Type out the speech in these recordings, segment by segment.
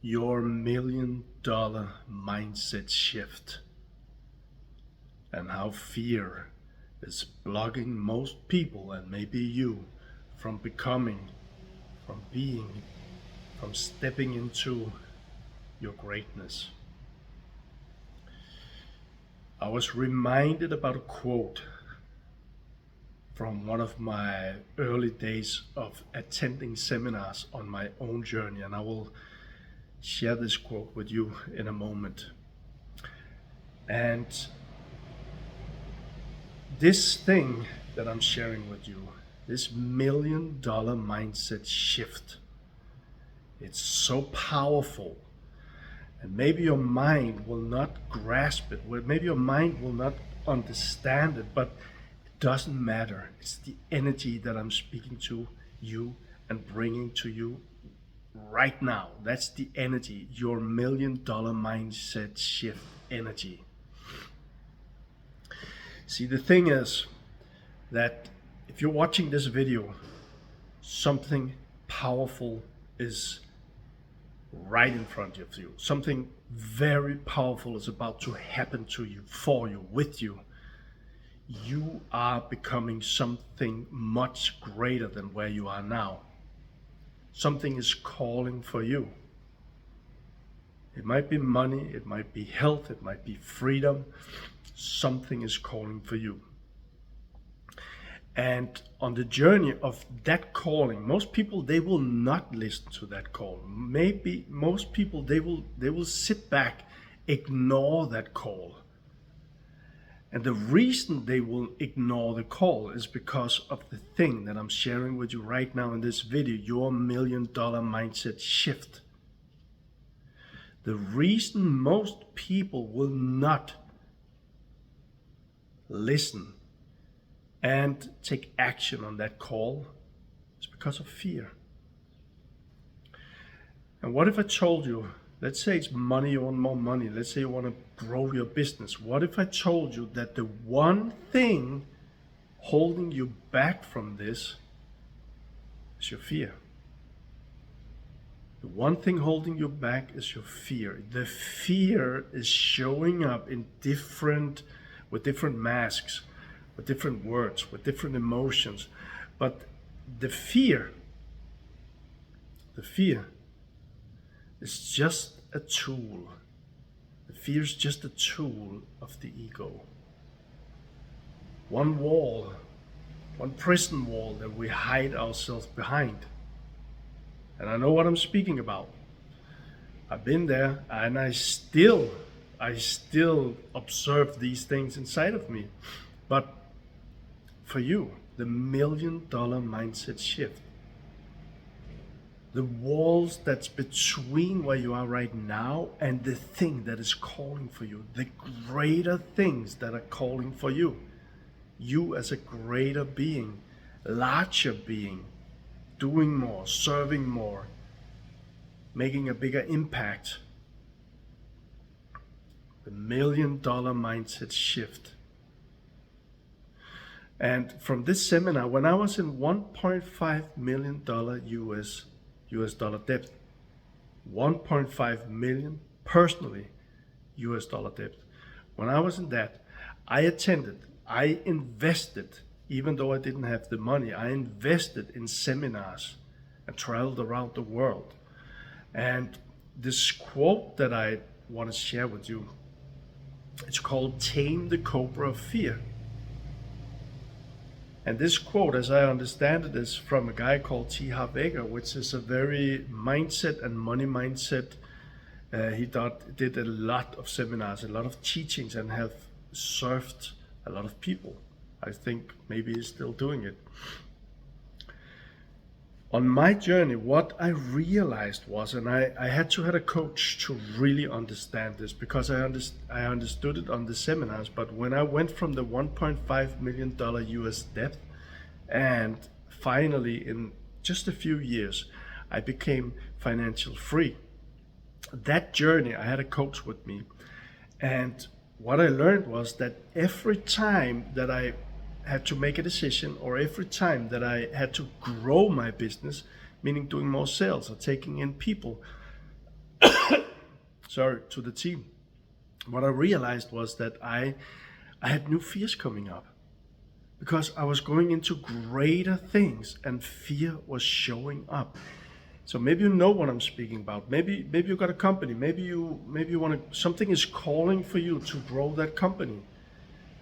your $1 million mindset shift and how fear is blocking most people and maybe you from becoming, from being, from stepping into your greatness. I was reminded about a quote from one of my early days of attending seminars on my own journey, and I will share this quote with you in a moment. And this thing that I'm sharing with you, this $1 million mindset shift, it's so powerful. And maybe your mind will not grasp it, maybe your mind will not understand it, but it doesn't matter. It's the energy that I'm speaking to you and bringing to you right now. That's the energy, your $1 million mindset shift energy. See, the thing is that if you're watching this video, something powerful is right in front of you. Something very powerful is about to happen to you, for you, with you. You are becoming something much greater than where you are now. Something is calling for you. It might be money, it might be health, it might be freedom. Something is calling for you. And on the journey of that calling, most people, they will not listen to that call. Maybe most people, they will sit back, ignore that call. And the reason they will ignore the call is because of the thing that I'm sharing with you right now in this video, your $1 million mindset shift. The reason most people will not listen and take action on that call is because of fear. And what if I told you, let's say it's money, you want more money, let's say you want to grow your business. What if I told you that the one thing holding you back from this is your fear? The one thing holding you back is your fear. The fear is showing up in with different masks, with different words, with different emotions. But the fear is just a tool. The fear is just a tool of the ego. One wall, one prison wall that we hide ourselves behind. And I know what I'm speaking about. I've been there, and I still observe these things inside of me. But for you, the $1 million mindset shift, the walls that's between where you are right now and the thing that is calling for you, the greater things that are calling for you, you as a greater being, larger being, doing more, serving more, making a bigger impact. The $1 million mindset shift. And from this seminar, when I was in $1.5 million US dollar debt, 1.5 million personally US dollar debt. When I was in that, I attended, I invested, even though I didn't have the money, I invested in seminars and traveled around the world. And this quote that I want to share with you, it's called Tame the Cobra of Fear. And this quote, as I understand it, is from a guy called T. Harv Eker, which is a very mindset and money mindset. He did a lot of seminars, a lot of teachings, and have served a lot of people. I think maybe he's still doing it. On my journey, what I realized was, and I had to have a coach to really understand this, because I understood it on the seminars, but when I went from the $1.5 million US debt, and finally in just a few years, I became financial free. That journey, I had a coach with me, and what I learned was that every time that I had to make a decision, or every time that I had to grow my business, meaning doing more sales or taking in people, sorry, to the team, what I realized was that I had new fears coming up because I was going into greater things and fear was showing up. So maybe you know what I'm speaking about. Maybe you got a company. Maybe you want to, something is calling for you to grow that company.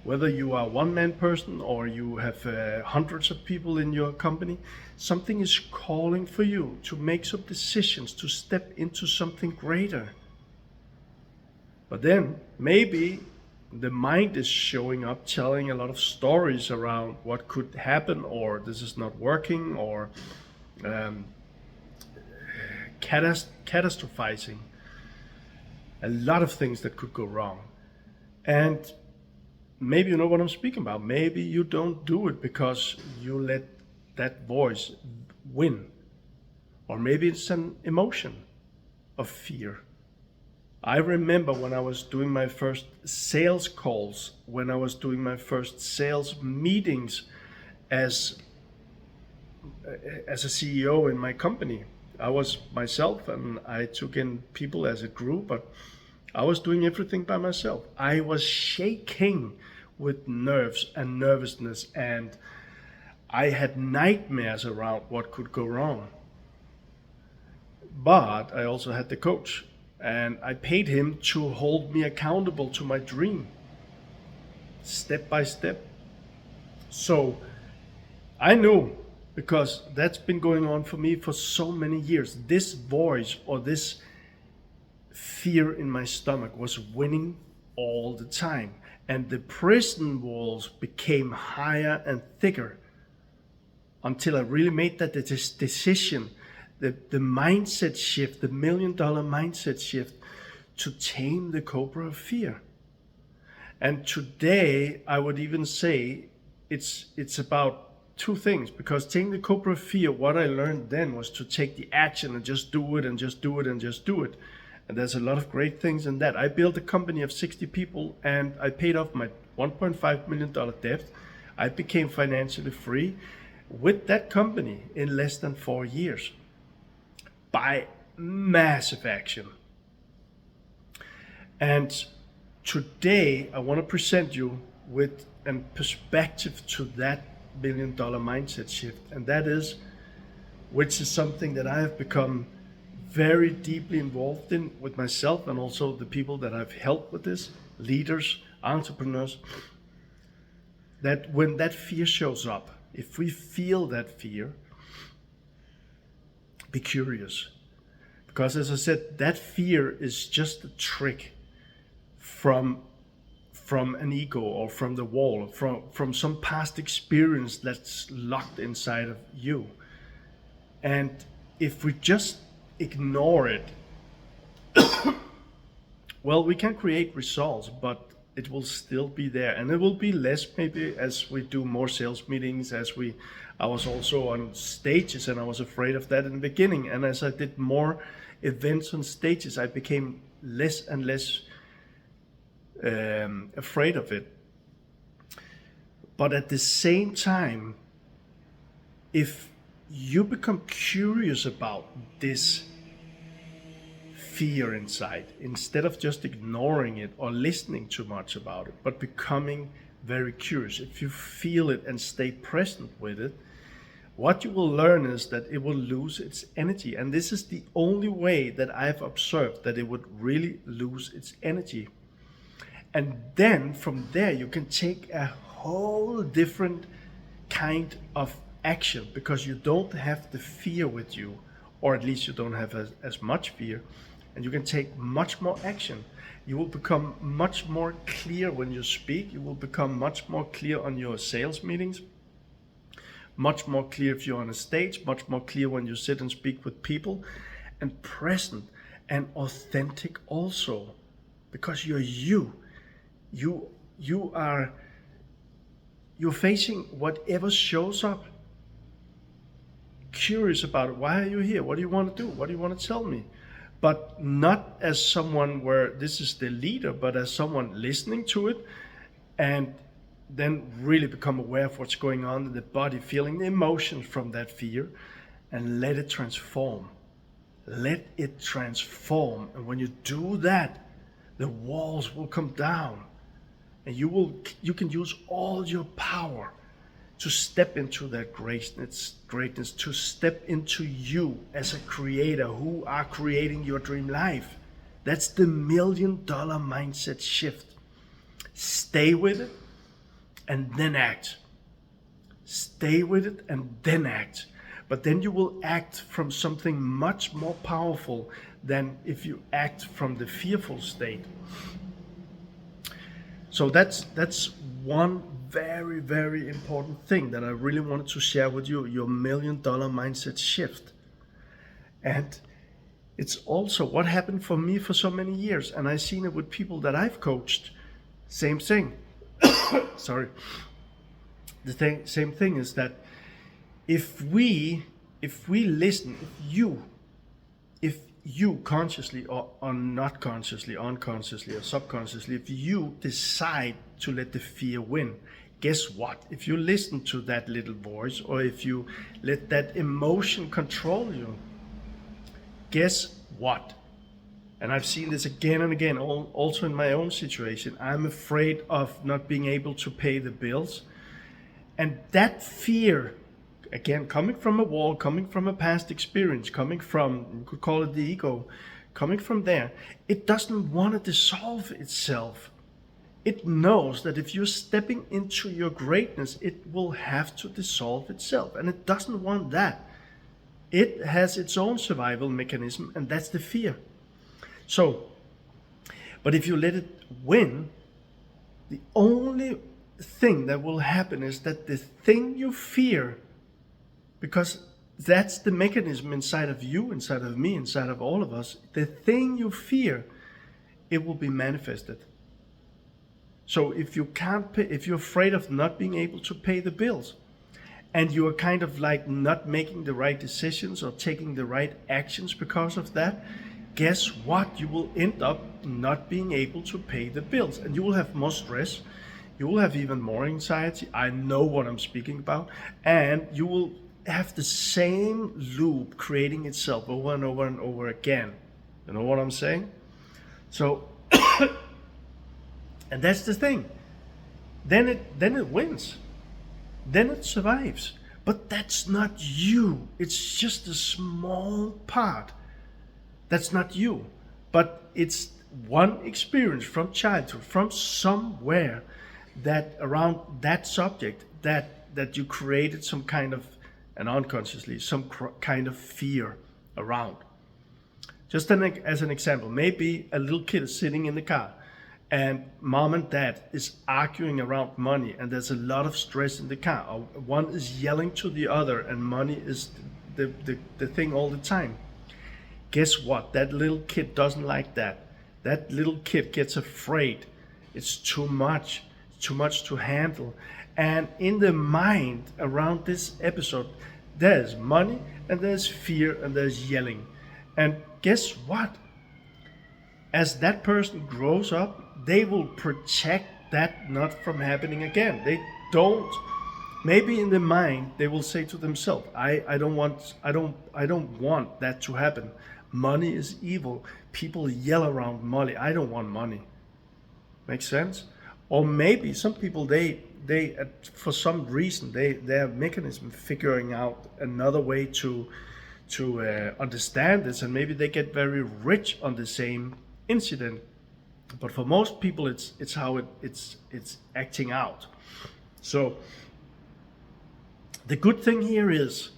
Whether you are a one-man person or you have hundreds of people in your company, something is calling for you to make some decisions, to step into something greater. But then maybe the mind is showing up, telling a lot of stories around what could happen, or this is not working, or catastrophizing. A lot of things that could go wrong. And maybe you know what I'm speaking about. Maybe you don't do it because you let that voice win. Or maybe it's an emotion of fear. I remember when I was doing my first sales calls, when I was doing my first sales meetings as a CEO in my company. I was myself and I took in people as a group, but I was doing everything by myself. I was shaking with nerves and nervousness, and I had nightmares around what could go wrong. But I also had the coach, and I paid him to hold me accountable to my dream, step by step. So I knew, because that's been going on for me for so many years, this voice or this fear in my stomach was winning all the time. And the prison walls became higher and thicker until I really made that decision, the mindset shift, the $1 million mindset shift, to tame the cobra of fear. And today I would even say it's about two things, because taking the cobra of fear, what I learned then was to take the action and just do it and just do it and just do it. And there's a lot of great things in that. I built a company of 60 people and I paid off my $1.5 million debt. I became financially free with that company in less than 4 years by massive action. And today I want to present you with a perspective to that $1 million mindset shift. And that is, which is something that I have become very deeply involved in with myself and also the people that I've helped with this, leaders, entrepreneurs, that when that fear shows up, if we feel that fear, be curious. Because as I said, that fear is just a trick from an ego or from the wall, from some past experience that's locked inside of you. And if we just ignore it, well, we can create results, but it will still be there, and it will be less maybe as we do more sales meetings. I was also on stages, and I was afraid of that in the beginning. And as I did more events on stages, I became less and less afraid of it. But at the same time, if you become curious about this fear inside, instead of just ignoring it or listening too much about it, but becoming very curious, if you feel it and stay present with it, what you will learn is that it will lose its energy. And this is the only way that I've observed that it would really lose its energy. And then from there you can take a whole different kind of action, because you don't have the fear with you, or at least you don't have as much fear, and you can take much more action. You will become much more clear when you speak. You will become much more clear on your sales meetings, much more clear if you're on a stage, much more clear when you sit and speak with people, and present and authentic also, because you're you're facing whatever shows up. Curious about it. Why are you here? What do you want to do? What do you want to tell me? But not as someone where this is the leader, but as someone listening to it, and then really become aware of what's going on in the body, feeling the emotions from that fear, and let it transform. Let it transform. And when you do that, the walls will come down. And you can use all your power to step into that greatness, to step into you as a creator who are creating your dream life. That's the $1 million mindset shift. Stay with it and then act. Stay with it and then act. But then you will act from something much more powerful than if you act from the fearful state. So that's one very, very important thing that I really wanted to share with you, your $1 million mindset shift. And it's also what happened for me for so many years. And I've seen it with people that I've coached. Same thing. Sorry. Same thing is that if we listen, if you consciously or not consciously, unconsciously or subconsciously, if you decide to let the fear win, guess what? If you listen to that little voice, or if you let that emotion control you, guess what? And I've seen this again and again, also in my own situation. I'm afraid of not being able to pay the bills. And that fear, again, coming from a wall, coming from a past experience, coming from, you could call it the ego, coming from there, it doesn't want to dissolve itself. It knows that if you're stepping into your greatness, it will have to dissolve itself. And it doesn't want that. It has its own survival mechanism, and that's the fear. So, but if you let it win, the only thing that will happen is that the thing you fear, because that's the mechanism inside of you, inside of me, inside of all of us, the thing you fear, it will be manifested. So if you can't pay, if you're afraid of not being able to pay the bills, and you are kind of like not making the right decisions or taking the right actions because of that, guess what? You will end up not being able to pay the bills, and you will have more stress. You will have even more anxiety. I know what I'm speaking about. And you will have the same loop creating itself over and over and over again. You know what I'm saying? So, and that's the thing. Then it wins. Then it survives. But that's not you. It's just a small part. That's not you. But it's one experience from childhood, from somewhere, that around that subject, that you created some kind of, and unconsciously, some kind of fear around. Just as an example, maybe a little kid is sitting in the car and mom and dad is arguing around money, and there's a lot of stress in the car. One is yelling to the other and money is the thing all the time. Guess what? That little kid doesn't like that. That little kid gets afraid. It's too much to handle. And in the mind around this episode, there's money and there's fear and there's yelling. And guess what? As that person grows up, they will protect that not from happening again. They don't. Maybe in the mind they will say to themselves, I don't want that to happen. Money is evil. People yell around money. I don't want money. Makes sense? Or maybe some people, they for some reason, their mechanism figuring out another way to understand this, and maybe they get very rich on the same incident. But for most people, it's how it's acting out. So the good thing here is,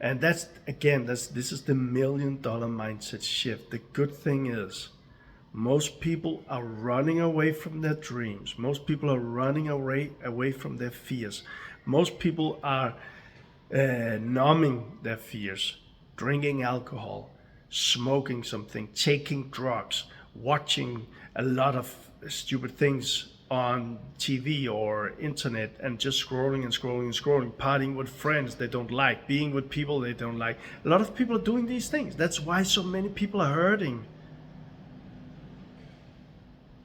and this is the $1 million mindset shift. The good thing is, most people are running away from their dreams. Most people are running away from their fears. Most people are numbing their fears, drinking alcohol, smoking something, taking drugs, watching a lot of stupid things on TV or internet, and just scrolling, partying with friends they don't like, being with people they don't like. A lot of people are doing these things. That's why so many people are hurting.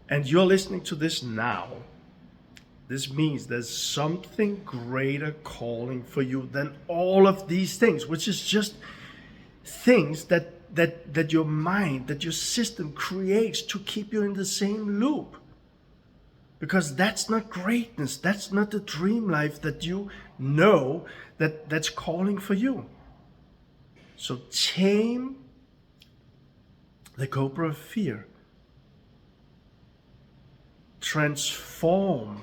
And you're listening to this now. This means there's something greater calling for you than all of these things, which is just things that your mind, that your system creates to keep you in the same loop. Because that's not greatness. That's not the dream life that you know that's calling for you. So tame the cobra of fear. Transform.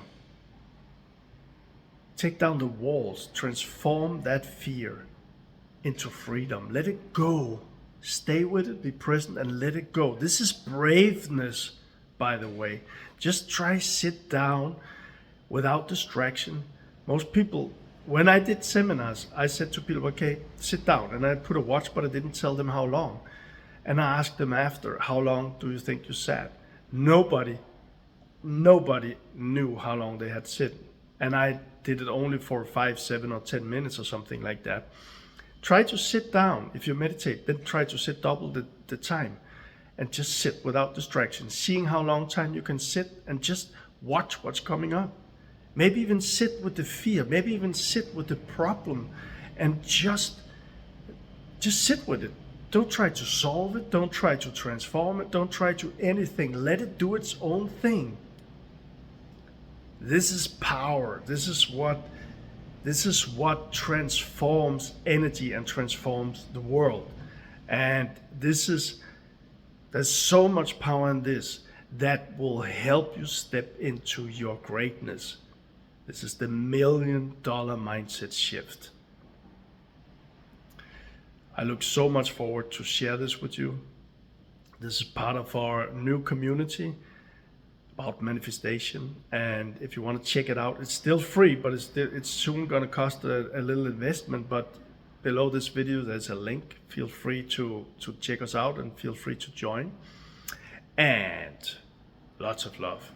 Take down the walls. Transform that fear into freedom. Let it go. Stay with it, be present, and let it go. This is braveness, by the way. Just try sit down without distraction. Most people, when I did seminars, I said to people, okay, sit down. And I put a watch, but I didn't tell them how long. And I asked them after, how long do you think you sat? Nobody knew how long they had sit. And I did it only for 5, 7, or 10 minutes or something like that. Try to sit down. If you meditate, then try to sit double the time and just sit without distraction, seeing how long time you can sit and just watch what's coming up. Maybe even sit with the fear, maybe even sit with the problem and just sit with it. Don't try to solve it, don't try to transform it, don't try to anything. Let it do its own thing. This is power. This is what transforms energy and transforms the world. And there's so much power in this that will help you step into your greatness. This is the $1 million mindset shift. I look so much forward to share this with you. This is part of our new community about manifestation, and if you want to check it out, it's still free, but it's soon going to cost a little investment. But below this video there's a link. Feel free to check us out and feel free to join, and lots of love.